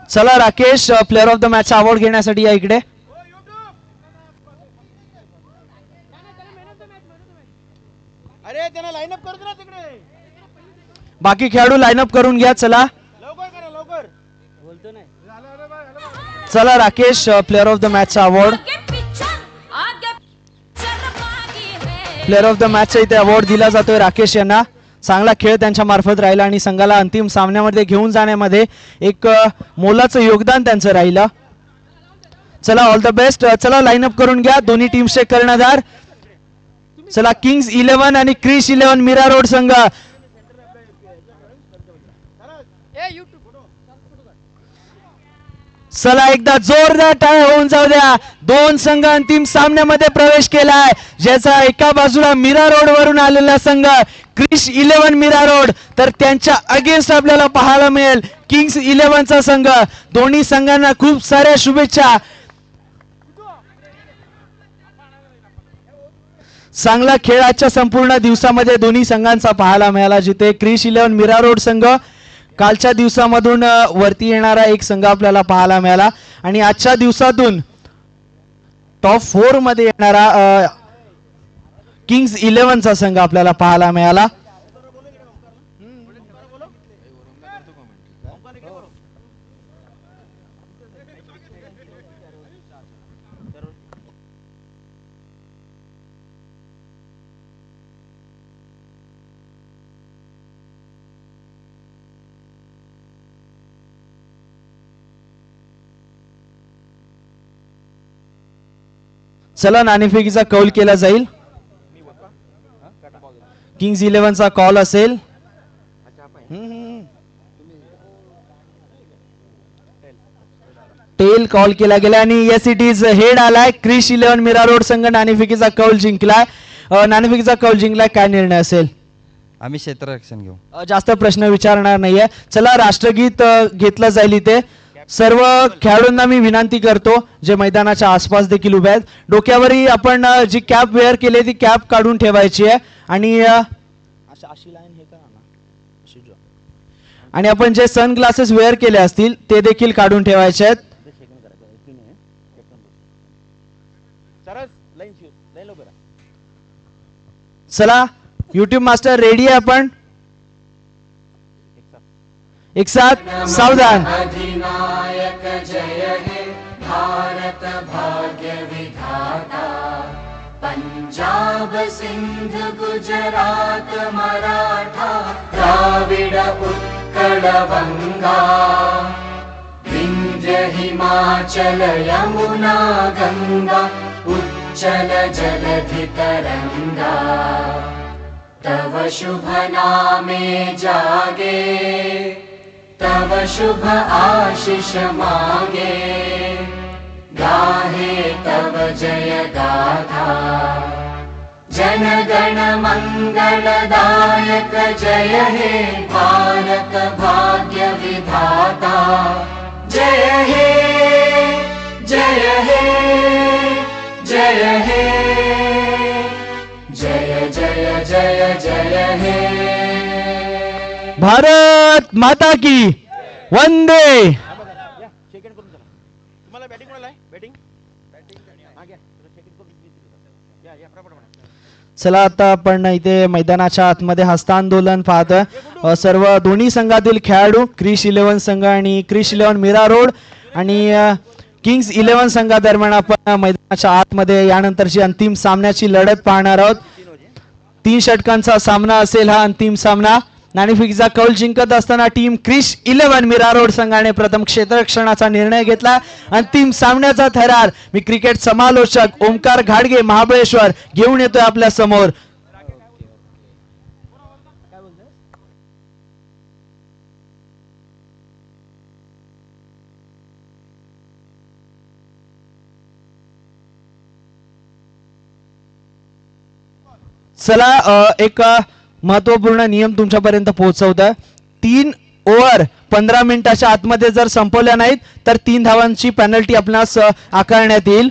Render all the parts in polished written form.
चला Rakesh player of the match award घेण्यासाठी या इकडे. अरे त्यांना लाईन अप करू दे ना तिकडे. बाकी खेळाडू लाईन अप करून घ्या. चला लवकर करा लवकर. बोलतो नाही. चला Rakesh player of the match award. Player of the match इथे अवॉर्ड दिला जातोय राकेश यांना. चांगला खेळ त्यांच्या मार्फत राहिला आणि संघाला अंतिम सामन्यामध्ये घेऊन जाण्यामध्ये एक मोलाचं योगदान त्यांचं राहिलं. चला ऑल द बेस्ट. चला लाईन अप करून घ्या दोन्ही टीमचे कर्णधार. चला किंग्स 11 आणि क्रिश 11 मीरा रोड संघ. चला एकदा जोरदार टाळ्या होऊन जाऊ द्या. दोन संघ अंतिम सामन्यामध्ये प्रवेश केलाय, ज्याचा एका बाजूला मीरा रोड वरून आलेला संघ क्रिश 11 मीरा रोड, तर त्यांच्या अगेन्स्ट आपल्याला पाहायला मिळेल किंग्स 11 चा संघ. दोन्ही संघांना खूप साऱ्या शुभेच्छा. चांगला खेळ आजच्या संपूर्ण दिवसामध्ये दोन्ही संघांचा पाहायला मिळाला, जिथे क्रिश 11 मीरा रोड संघ कालच्या दिवसामधून वरती येणारा एक संघ आपल्याला पाहायला मिळाला आणि आजच्या दिवसातून टॉप 4 मध्ये येणारा किंग्स 11 चा संघ आपल्याला पाहायला मिळाला. चला नाणेफेकीचा कौल केला जाईल. किंग्स 11 चा कॉल असेल. टेल कॉल केला गेला आणि येस इट इज हेड आलाय. क्रिश 11 मीरा रोड संघ नाणेफेकीचा कौल जिंकलाय. नाणेफेकीचा कौल जिंकलाय. काय निर्णय असेल? आम्ही क्षेत्ररक्षण घेऊ. जास्त प्रश्न विचारणार नाहीये. चला राष्ट्रगीत घेतलं जाईल इथे. सर्व खेळाडूंना मी विनंती करतो जे मैदानाच्या आसपास देखील उभे आहेत, डोक्यावरही आपण जी कॅप वेअर केली ती कॅप काढून ठेवायची आहे आणि आपण जे सन ग्लासेस वेअर केले असतील ते देखील काढून ठेवायचे आहेत. चला युट्यूब मास्टर रेडी आहे आपण. एक साथ सावधान. अधिनायक जय हे भारत भाग्य विधाता. पंजाब सिंध गुजरात मराठा द्राविड उत्कल बंगा. विंध्य हिमाचल यमुना गंगा उच्चल जलधि तरंगा. तव शुभ नामे जागे तव शुभ आशीष मागे. गाहे तव जय गाथा जन गण मंगलदायक जय हे भारत भाग्य विधाता. जय हे जय हे जय हे जय जय जय जय हे. भारत माता की वंदे. तुम्हाला बॅटिंग कोणाला आहे? बॅटिंग चला आता आपण इथे मैदानाच्या आतमध्ये हस्तांदोलन पाहतोय. सर्व दोन्ही संघातील खेळाडू क्रिश 11 संघ आणि क्रिश 11 मीरा रोड आणि किंग्स 11 संघादरम्यान आपण मैदानाच्या आतमध्ये यानंतरची अंतिम सामन्याची लढत पाहणार आहोत. 3 षटकांचा सामना असेल हा अंतिम सामना. नाणेफेकीचा कौल जिंकत असताना टीम क्रिश 11 मीरा रोड संघाने प्रथम क्षेत्ररक्षणाचा निर्णय घेतला. अंतिम सामन्याचा थरार मी क्रिकेट समालोचक ओमकार घाडगे महाबळेश्वर घेऊन येतोय आपल्या समोर. चला एक महत्वपूर्ण नियम तुमच्यापर्यंत पोहोचवतोय. 3 ओव्हर 15 मिनिटाच्या आतमध्ये जर संपवल्या नाहीत तर 3 धावांची पेनल्टी आपणास आकारण्यात येईल.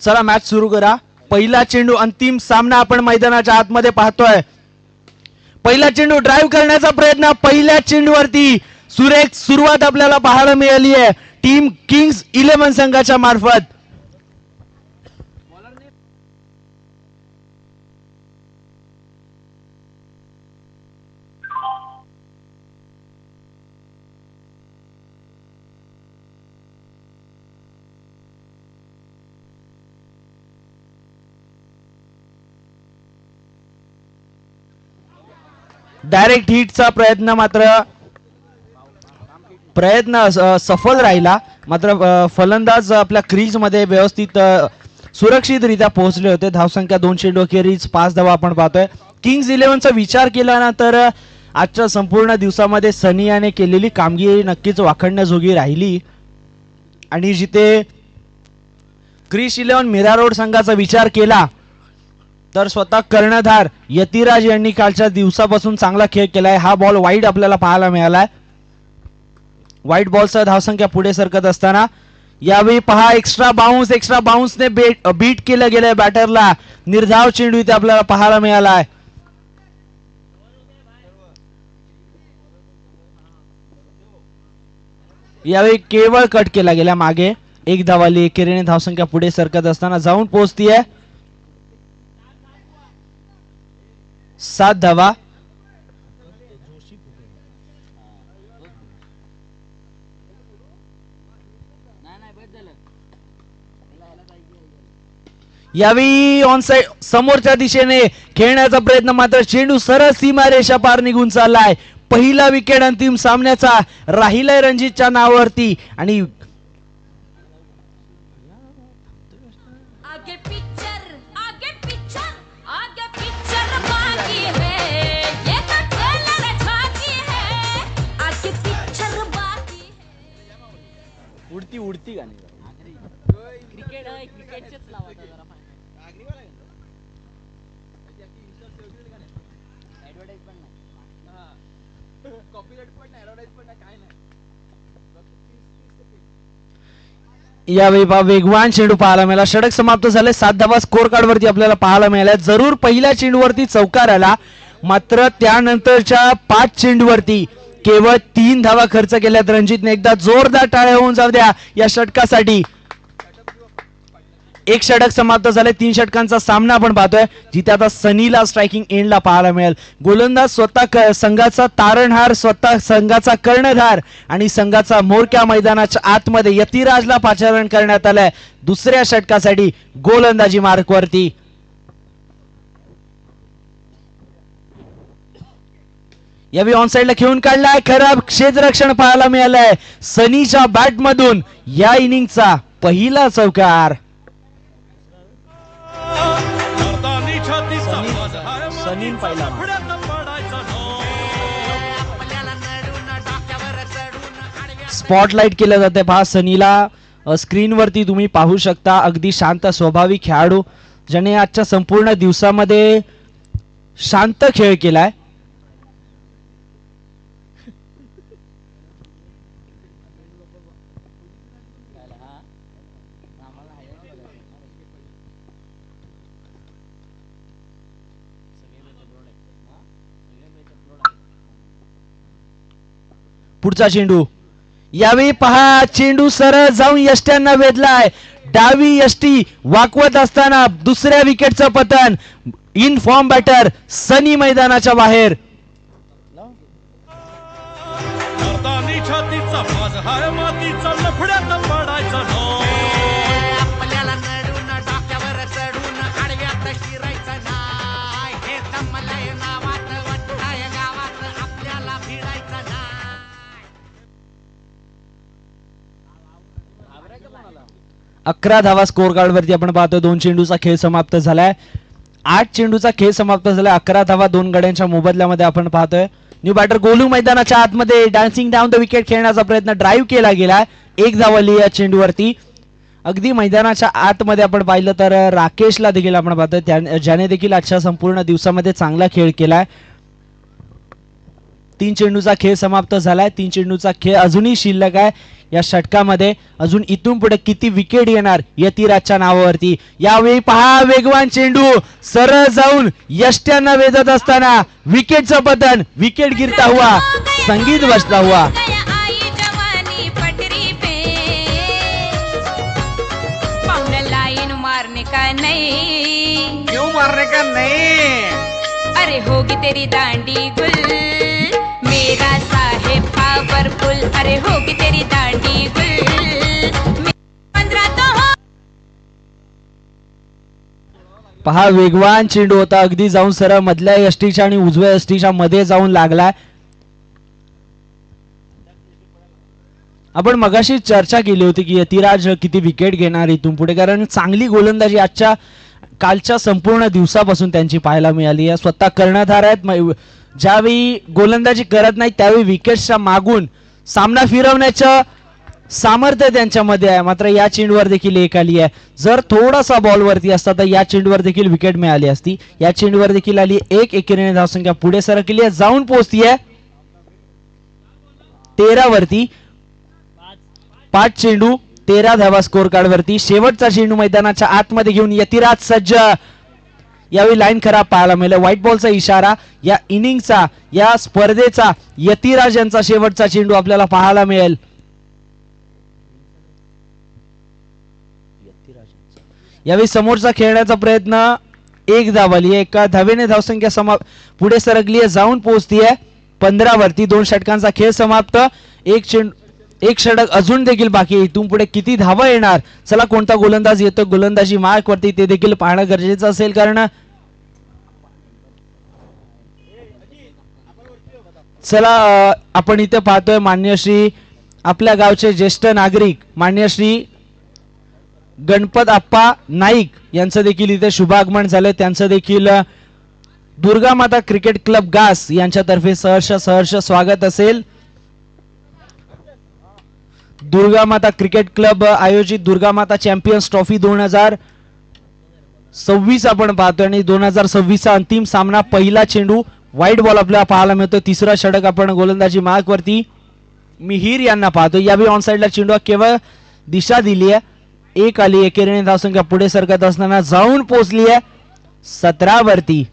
चला मॅच सुरू करा. पहिला चेंडू, अंतिम सामना आपण मैदानाच्या आतमध्ये पाहतोय. पहिला चेंडू ड्राईव्ह करण्याचा प्रयत्न, पहिल्या चेंडूवरती सुरेख सुरुवात आपल्याला पाहायला मिळाली आहे टीम किंग्स 11 संघाच्या मार्फत. डायरेक्ट हिटचा प्रयत्न सफल राहिला. मात्र फलंदाज आपल्या क्रीज मध्ये व्यवस्थित सुरक्षितरित्या पोहोचले होते. धावसंख्या 2 चेंडू अखेरीस 5 धावा आपण पाहतोय. किंग्स 11चा विचार केला ना तर आजच्या संपूर्ण दिवसामध्ये सनी याने केलेली कामगिरी नक्कीच वाखाणण्याजोगी राहिली. आणि जिथे क्रिश 11 मीरा रोड संघाचा विचार केला तर स्वतः कर्णधार यतिराज यांनी कालच्या दिवसापासून चांगला खेळ केलाय. हा बॉल वाईड आपल्याला पाहायला मिळालाय. वाईट बॉलचा धावसंख्या पुढे सरकत असताना यावेळी पहा एक्स्ट्रा बाउन्सने बीट केलं गेलंय बॅटरला. निर्धाव चेंडू इथे आपल्याला पाहायला मिळालाय. यावेळी केवळ कट केला गेला मागे. 1 धाव आली. एकेरीने धावसंख्या पुढे सरकत असताना जाऊन पोहोचतीये 7 धावा. यावेळी ऑन साइड समोरच्या दिशेने खेळण्याचा प्रयत्न, मात्र चेंडू सरळ सीमारेषा पार निघून चाललाय. पहिला विकेट अंतिम सामन्याचा राहिलाय रणजितच्या नावावरती. आणि उडती गाणी यावेळी वेगवान चेंडू पाहायला मिळाला. षटक समाप्त झाले. 7 धावा स्कोर कार्ड वरती आपल्याला पाहायला मिळाल्या. जरूर पहिल्या चेंडूवरती चौकार आला, मात्र त्यानंतरच्या 5 चेंडूवरती केवळ 3 धावा खर्च केल्यात रणजितने. एकदा जोरदार टाळ्या होऊन जाऊ द्या या षटकासाठी. 1 षटक समाप्त झाले. 3 षटकांचा सामना आपण पाहतोय, जिथे आता सनीला स्ट्रायकिंग एंडला पाहायला मिळेल. गोलंदाज स्वतः संघाचा तारणहार, स्वतः संघाचा कर्णधार आणि संघाचा म्होरक्या मैदानाच्या आतमध्ये यतिराजला पाचारण करण्यात आलंय दुसऱ्या षटकासाठी गोलंदाजी मार्कवरती. यावेळी ऑनसाइडला खेळून काढलाय. खराब क्षेत्ररक्षण पाहायला मिळालंय सनीच्या बॅट मधून. या इनिंगचा पहिला चौकार. स्पॉटलाइट केलं जाते पहा सनीला. स्क्रीनवरती तुम्ही पाहू शकता. अगदी शांत स्वभावी खेळाडू, ज्याने आजच्या संपूर्ण दिवसामध्ये शांत खेळ केलाय. पुढचा चेंडू. यावेळी पहा चेंडू सरळ जाऊन यष्ट्यांना वेधलाय. डावी यष्टी वाकवत असताना दुसऱ्या विकेटचं पतन. इन फॉर्म बॅटर सनी मैदानाच्या बाहेर. अकरा धावा स्कोर कार्ड वरती आपण पाहतो. 2 चेंडूचा खेळ समाप्त झालाय. 8 चेंडूचा खेळ समाप्त झालाय. 11 धावा 2 गड्यांच्या मोबदल्यामध्ये आपण पाहतोय. न्यू बॅटर गोलू मैदानाच्या आतमध्ये डान्सिंग डाऊन द विकेट खेळण्याचा प्रयत्न ड्राईव्ह केला गेला. 1 धाव आली या चेंडूवरती. अगदी मैदानाच्या आतमध्ये आपण पाहिलं तर राकेशला देखील आपण पाहतोय, ज्याने देखील आजच्या संपूर्ण दिवसामध्ये चांगला खेळ केलाय. 3 चेंडूचा खेळ समाप्त झालाय. 3 चेंडूचा खेळ अजूनही शिल्लक आहे. या षटकामध्ये. अजून इथून पुढे किती विकेट येणार यतिराजच्या नावावरती. यावेळी पहा वेगवान चेंडू सरळ जाऊन यष्ट्यांना वेधत असताना विकेटचं पतन. विकेट गिरता हुआ संगीत बजता हुआ. क्यों मारने का नहीं? अरे होगी तेरी दांडी गुल मेरा साहेब पावरफुल. अरे होगी तेरी दांडी गुल 15 तो हो. पहा वेगवान चेंडू होता. अगदी जाऊन सरळ मधल्या यष्टीच्या आणि उजव्या यष्टीच्या मध्ये जाऊन लागलाय. आपण मगाशी चर्चा केली होती की यतिराज किती विकेट घेणार इथून पुढे, कारण चांगली गोलंदाजी आजच्या कालच्या संपूर्ण दिवसापासून त्यांची पाहायला मिळाली आहे. स्वतः कर्णधार आहेत. ज्यावेळी गोलंदाजी करत नाही त्यावेळी विकेट्सच्या मागून सामना फिरवण्याचं सामर्थ्य त्यांच्यामध्ये आहे. मात्र या चेंडूवर देखील एक आली आहे. जर थोडासा बॉल वरती असता तर या चेंडूवर देखील विकेट मिळाली असती. या चेंडूवर देखील आली एक. एकेरीने धावसंख्या पुढे सरकली आहे, जाऊन पोहोचतीये 13 वरती. 5 चेंडू 13 धावा स्कोर कार्ड वरती. शेवटचा चेंडू मैदानाच्या आतमध्ये घेऊन यतिराज सज्ज. यावेळी लाईन खराब पाहायला मिळाला. व्हाईट बॉलचा इशारा. या इनिंगचा या स्पर्धेचा यतिराज यांचा शेवटचा चेंडू आपल्याला पाहायला मिळेल. यावेळी समोरचा खेळण्याचा प्रयत्न. एक धाव आली आहे. एका धावेने धावसंख्या पुढे सरकली आहे, जाऊन पोहोचतीये 15 वरती. 2 षटकांचा खेळ समाप्त. एक षटक अजून देखील बाकी आहे. इथून पुढे किती धावा येणार. चला कोणता गोलंदाज येतो गोलंदाजी मार्क वरती ते देखील पाहणं गरजेचं असेल, कारण चला आपण इथे पाहतोय मान्य श्री आपल्या गावचे ज्येष्ठ नागरिक मान्य श्री गणपत आप्पा नाईक यांचं देखील इथे शुभागमन झालं. त्यांचं देखील दुर्गा माता क्रिकेट क्लब गास यांच्यातर्फे सहर्ष स्वागत असेल. दुर्गा माता क्रिकेट क्लब आयोजित दुर्गा माता चॅम्पियन्स ट्रॉफी 2026 आपण पाहतोय आणि 2026 चा अंतिम सामना. पहिला चेंडू व्हाईट बॉल आपल्याला पाहायला मिळतो. तिसरा षटक आपण गोलंदाजी मार्क वरती मिहीर यांना पाहतो. यावेळी ऑन साइडला चेंडू केवळ दिशा दिली आहे. एक आली. एकेरीने धावसंख्या पुढे सरकत असताना जाऊन पोहोचली आहे 17 वरती.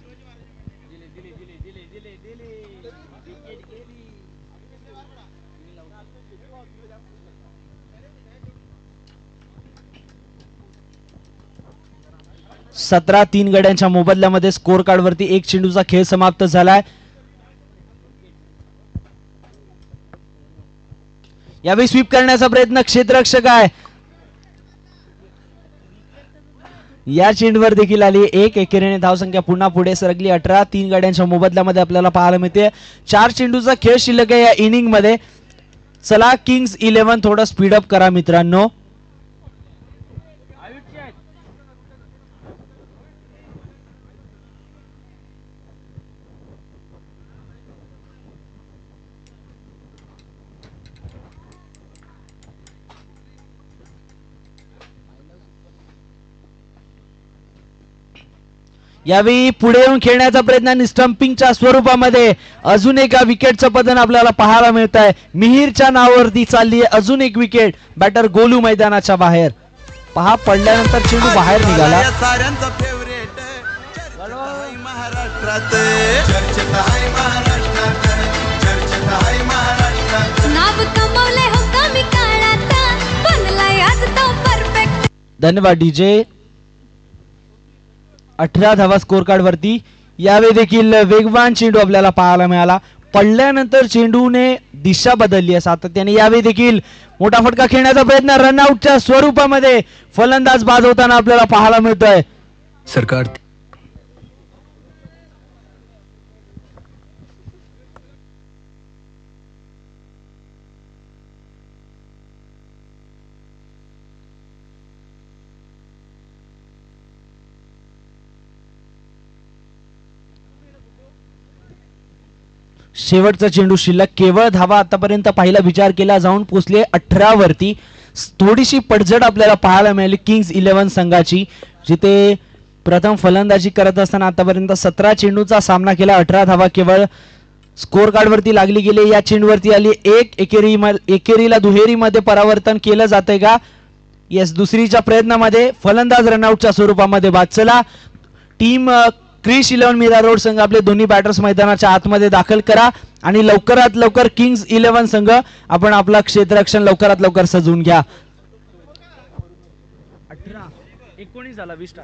सतरा 3 गड्यांच्या मोबदल्यामध्ये स्कोर कार्ड वरती एक चेंडूचा खेळ समाप्त झालाय. यावेळी स्वीप करण्याचा प्रयत्न क्षेत्ररक्षक आहे. या चेंडूवर देखील आली एक. एकेरीने धावसंख्या पुन्हा पुढे सरकली 18. 3 गड्यांच्या मोबदल्यामध्ये आपल्याला पाहायला मिळते 4 चेंडूचा खेळ शिल्लक आहे या इनिंग मध्ये. चला किंग्स 11 थोडं स्पीडअप करा मित्रांनो. यावेळी पुढे येऊन खेळण्याचा प्रयत्न आणि स्टंपिंगच्या स्वरूपामध्ये अजून एका विकेटचं पतन आपल्याला पाहायला मिळत आहे. मिहीरच्या नावावरती चालली आहे अजून एक विकेट. बॅटर गोलू मैदानाच्या बाहेर. पहा पडल्यानंतर चेंडू बाहेर निघाला. धन्यवाद डीजे. 18 धावा स्कोर कार्ड वरती. यावेळी देखील वेगवान चेंडू आपल्याला पाहायला मिळाला. पडल्यानंतर चेंडूने दिशा बदलली आहे सातत्याने. यावेळी देखील मोठा फटका खेळण्याचा प्रयत्न रनआउटच्या स्वरूपामध्ये फलंदाज बाद होताना आपल्याला पाहायला मिळतोय. सरकार शेवटचा चेंडू शिल्लक. केवळ धावा आतापर्यंत पहिला विचार केला जाऊन पोहोचले 18 वरती. थोडीशी पडझड आपल्याला पाहायला मिळाली किंग्स 11 संघाची, जिथे प्रथम फलंदाजी करत असताना आतापर्यंत 17 चेंडूचा सामना केला. 18 धावा केवळ स्कोर कार्ड वरती लागली गेली. या चेंडूवरती आली एक एकेरीला दुहेरीमध्ये परावर्तन केलं जातंय का? येस, दुसरीच्या प्रयत्नामध्ये फलंदाज रनआउटच्या स्वरूपामध्ये बाद. चला, टीम क्रिश 11 मीरा रोड संघ आपले दोन्ही बॅटर्स मैदानाच्या आतमध्ये दाखल करा आणि लवकरात लवकर किंग्स 11 संघ आपण आपला क्षेत्ररक्षण लवकरात लवकर सजवून घ्या. 18 19 झाला 20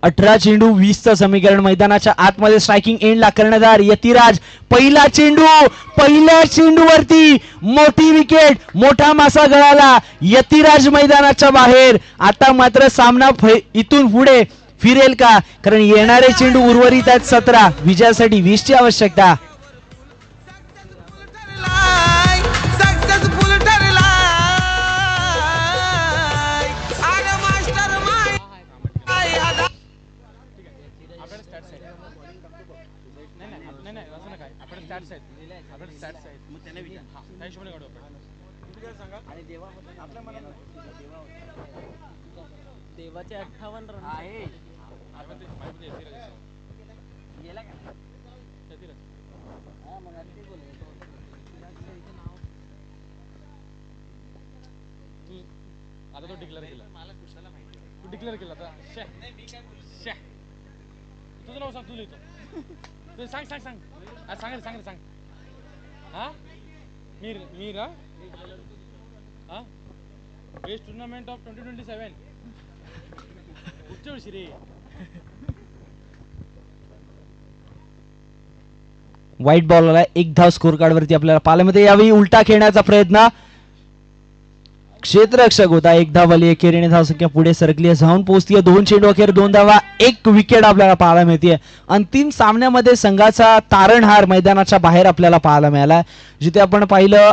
18 चेंडू 20चं समीकरण. मैदानाच्या आतमध्ये स्ट्रायकिंग एंडला कर्णधार यतिराज. पहिला चेंडू, पहिल्या चेंडूवरती मोठी विकेट, मोठा मासा गळाला. यतिराज मैदानाच्या बाहेर. आता मात्र सामना इथून पुढे फिरेल का? कारण येणारे चेंडू उर्वरित आहेत 17. विजयासाठी 20 ची आवश्यकता. देवाचे 58 रन आहे. आता तो डिक्लेअर केला. तू डिक्लेअर केला आता. तुझं नाव सांग. तू लिहितो. सांग सांग सांग सांग सांग सांग. हा मीर हा बेस्ट टुर्नामेंट ऑफ 2027 पुढच्या वर्षी रे. व्हाईट बॉलला एक धाव स्कोर कार्ड वरती आपल्याला पाहायला मिळते. यावेळी उलटा खेळण्याचा प्रयत्न. क्षेत्ररक्षक होता. एक धाव आली. एकेरीने धाव संख्या पुढे सरकली, जाऊन पोहोचतीये. 2 चेंडू अखेर 2 धावा, 1 विकेट आपल्याला पाहायला मिळते. अंतिम सामन्यामध्ये संघाचा तारणहार मैदानाच्या बाहेर आपल्याला पाहायला मिळाला, जिथे आपण पाहिलं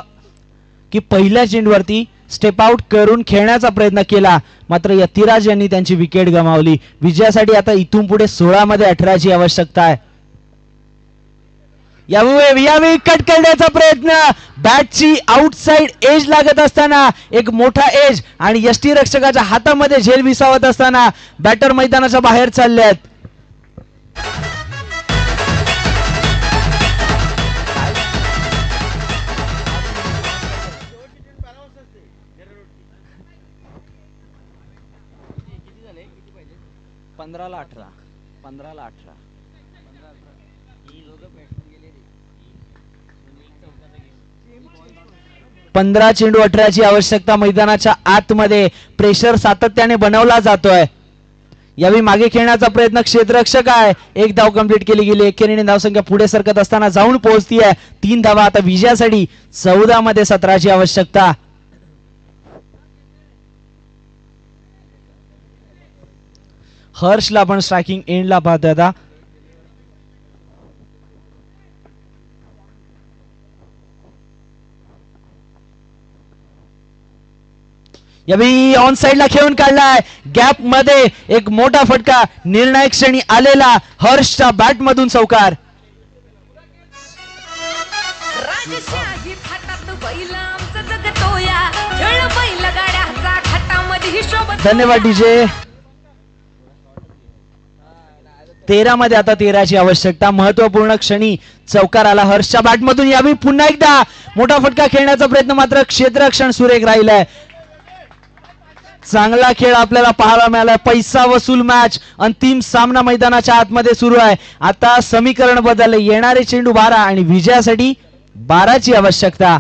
की पहिल्या चेंडूवरती स्टेप आउट करून खेळण्याचा प्रयत्न केला, मात्र यतिराज यांनी त्यांची विकेट गमावली. विजयासाठी आता इथून पुढे 16 मध्ये 18 ची आवश्यकता आहे. यावेळी कट करण्याचा प्रयत्न. बॅटची आउटसाइड एज लागत असताना एक मोठा एज आणि यष्टीरक्षकाच्या हातामध्ये झेल विसावत असताना बॅटर मैदानाच्या बाहेर चाललेत. पंधराला 18 15 चेंडू 18 ची आवश्यकता. मैदानाच्या आतमध्ये प्रेशर सातत्याने बनवला जातोय. यावेळी मागे खेळण्याचा प्रयत्न क्षेत्ररक्षक आहे. 1 धाव कंप्लीट केली गेली. एकेरीने धावसंख्या पुढे सरकत असताना जाऊन पोहोचतीये 3 धावा. आता विजयासाठी 14 मध्ये 17 ची आवश्यकता. हर्षला आपण स्ट्रायकिंग एंडला पाहतोय आता. यावेळी ऑन साइडला खेळून काढलाय. गॅप मध्ये एक मोठा फटका. निर्णायक क्षणी आलेला हर्षच्या बॅट मधून चौकार. धन्यवाद डीजे. 13 मध्ये आता 13ची आवश्यकता. महत्वपूर्ण क्षणी चौकार आला हर्षच्या बॅटमधून. यावेळी पुन्हा एकदा मोठा फटका खेळण्याचा प्रयत्न, मात्र क्षेत्ररक्षण सुरेख राहिलाय. चांगला खेळ आपल्याला पाहायला मिळाला. पैसा वसूल मॅच. अंतिम सामना मैदानाच्या आतमध्ये सुरू आहे. आता समीकरण बदलले. येणारे चेंडू 12 आणि विजयासाठी 12ची आवश्यकता.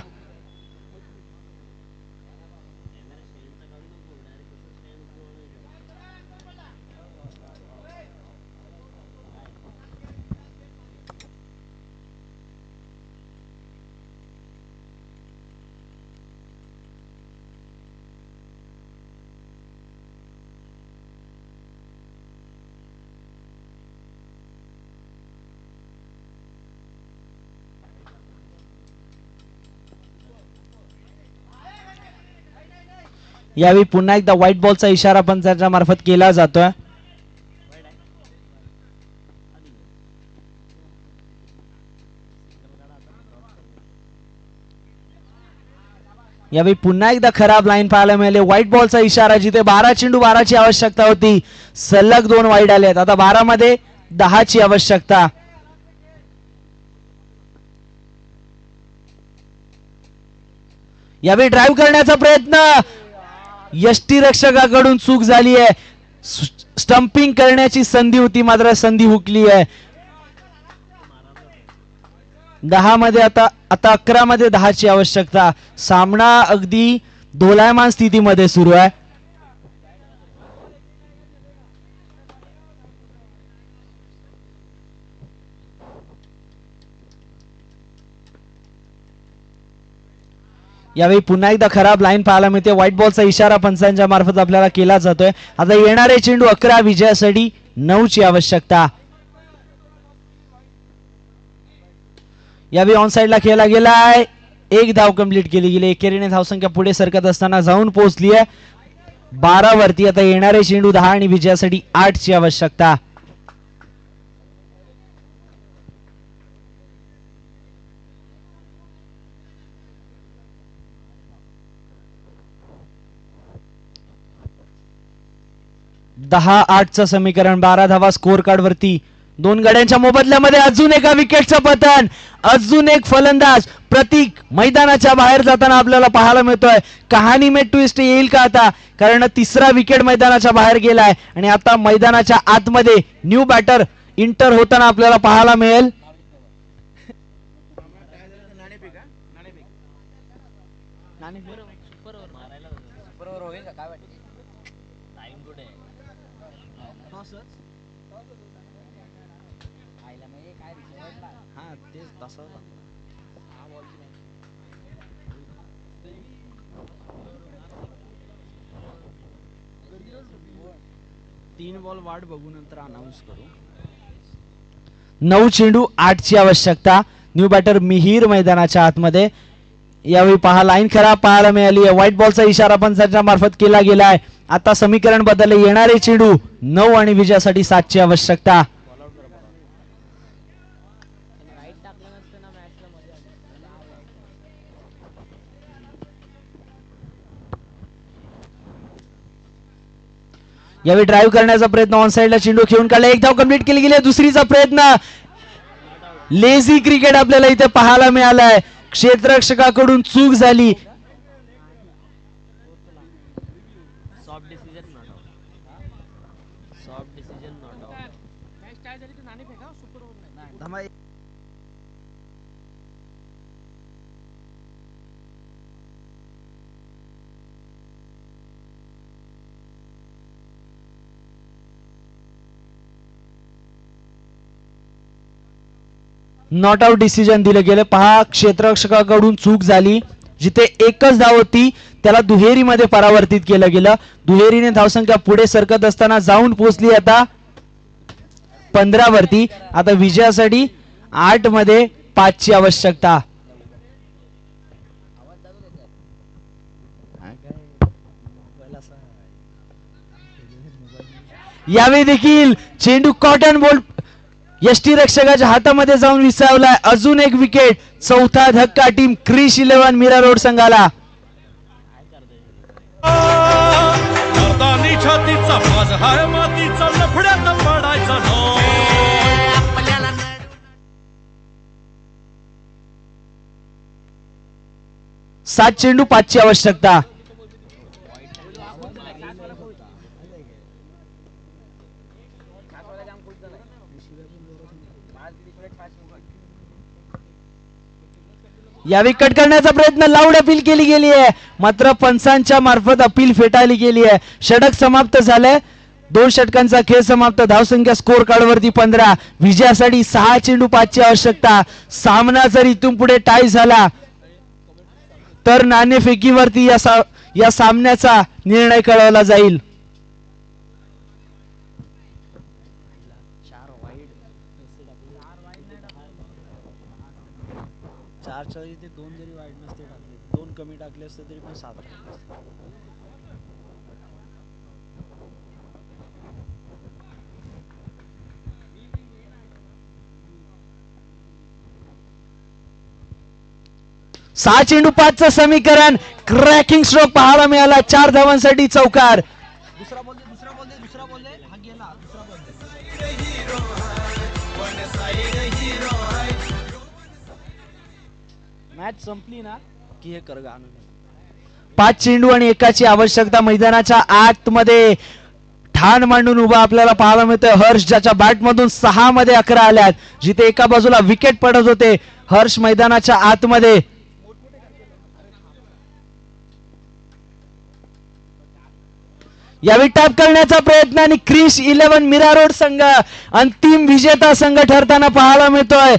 यावेळी पुन्हा एकदा व्हाईट बॉलचा इशारा पंचांच्या मार्फत केला जातोय. यावेळी पुन्हा एकदा खराब लाईन पाहायला मिळाले. व्हाईट बॉलचा इशारा, जिथे 12 चेंडू 12ची आवश्यकता होती, सलग 2 वाईड आलेत. आता 12 मध्ये 10ची आवश्यकता. यावेळी ड्राईव्ह करण्याचा प्रयत्न, यष्टीरक्षकाकडून चूक झाली आहे. स्टंपिंग करण्याची संधी होती, मात्र संधी हुकली आहे. 10 मध्ये आता 11 मध्ये 10ची आवश्यकता. सामना अगदी दोलायमान स्थितीमध्ये सुरू आहे. यावेळी पुन्हा एकदा खराब लाईन पाहायला मिळते. व्हाईट बॉलचा इशारा पंचांच्या मार्फत आपल्याला केला जातोय. आता येणारे चेंडू 11, विजयासाठी 9ची आवश्यकता. यावेळी ऑन साइडला खेळला गेलाय. 1 धाव कंप्लीट केली गेली. एकेरीने धावसंख्या पुढे सरकत असताना जाऊन पोहोचली आहे 12 वरती. आता येणारे चेंडू 10 आणि विजयासाठी 8ची आवश्यकता. दहा 8चं समीकरण. 12 धावा स्कोर कार्ड वरती. 2 गड्यांच्या मोबदल्यामध्ये अजून एका विकेटचं पतन. अजून एक फलंदाज प्रतीक मैदानाच्या बाहेर जाताना आपल्याला पाहायला मिळतोय. कहाणी में ट्विस्ट येईल का आता, कारण 3रा विकेट मैदानाच्या बाहेर गेलाय आणि आता मैदानाच्या आतमध्ये न्यू बॅटर इंटर होताना आपल्याला पाहायला मिळेल. तीन बॉल वाट बघू, नंतर अनाउन्स करू. 9 चेंडू 8ची आवश्यकता. न्यू बॅटर मिहीर मैदानाच्या आतमध्ये. यावेळी पहा लाईन खराब पाहायला मिळाली आहे. व्हाईट बॉलचा इशारा पंचांच्या मार्फत केला गेलाय. आता समीकरण बदलले. येणारे चेंडू 9 आणि विजयासाठी 7ची आवश्यकता. यावेळी ड्राईव्ह करण्याचा प्रयत्न, ऑन साइडला चेंडू खेळून काढला. 1 धाव कंप्लीट केली गेली. दुसरीचा प्रयत्न. लेझी क्रिकेट आपल्याला इथे पाहायला मिळालाय. क्षेत्ररक्षकाकडून चूक झाली. नॉट आउट डिसिजन दिलं गेलं. पहा क्षेत्ररक्षकाकडून चूक झाली. जिथे एकच धाव होती त्याला दुहेरीमध्ये परावर्तित केलं गेलं. दुहेरीने धावसंख्या पुढे सरकत असताना जाऊन पोहोचली आता 15 वरती. आता विजयासाठी 8 मध्ये 5ची आवश्यकता. यावेळी देखील चेंडू कॉटन बॉल यष्टीरक्षकाच्या हातामध्ये जाऊन विसावलाय. अजून एक विकेट. 4था धक्का टीम क्रिश 11 मीरा रोड संघाला. छातीचा माझ हाय मातीचा लफड्यात पडायचा नो. 7 चेंडू 5 ची आवश्यकता. यावेळी कट करण्याचा प्रयत्न, लाऊड अपील केली गेली आहे, मात्र पंचांच्या मार्फत अपील फेटाळली गेली आहे. षटक समाप्त झालंय. 2 षटकांचा खेळ समाप्त. धावसंख्या स्कोर कार्ड वरती 15. विजयासाठी 6 चेंडू 5 ची आवश्यकता. सामना जर इथून पुढे टाय झाला तर नाणेफेकीवरती या सामन्याचा निर्णय कळवला जाईल. चारच्या इथे 2 जरी वाईड नसते टाकले, 2 कमी टाकले असते तरी पण 7 6 चेंडू 5 चं समीकरण. क्रॅकिंग स्ट्रोक पाहायला मिळाला. 4 धावांसाठी चौकार. दुसरा बॉल दे हा गेला. दुसरा बॉल दे. मॅच संपली ना की हे कर गाणं. 5 चेंडू आणि 1ची आवश्यकता. मैदानाच्या आतमध्ये ठाण मांडून उभा आपल्याला पाहायला मिळतोय हर्ष, ज्याच्या बॅट मधून 6 मध्ये 11 आल्यात. जिथे एका बाजूला विकेट पडत होते, हर्ष मैदानाच्या आतमध्ये. यावेळी टॅप करण्याचा प्रयत्न आणि क्रिश 11 मीरा रोड संघ अंतिम विजेता संघ ठरताना पाहायला मिळतोय.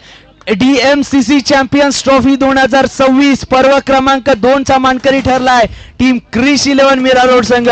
DMCC चॅम्पियन्स ट्रॉफी 2026 पर्व क्रमांक 2 चा मानकरी ठरलाय टीम क्रिश 11 मीरा रोड संघ.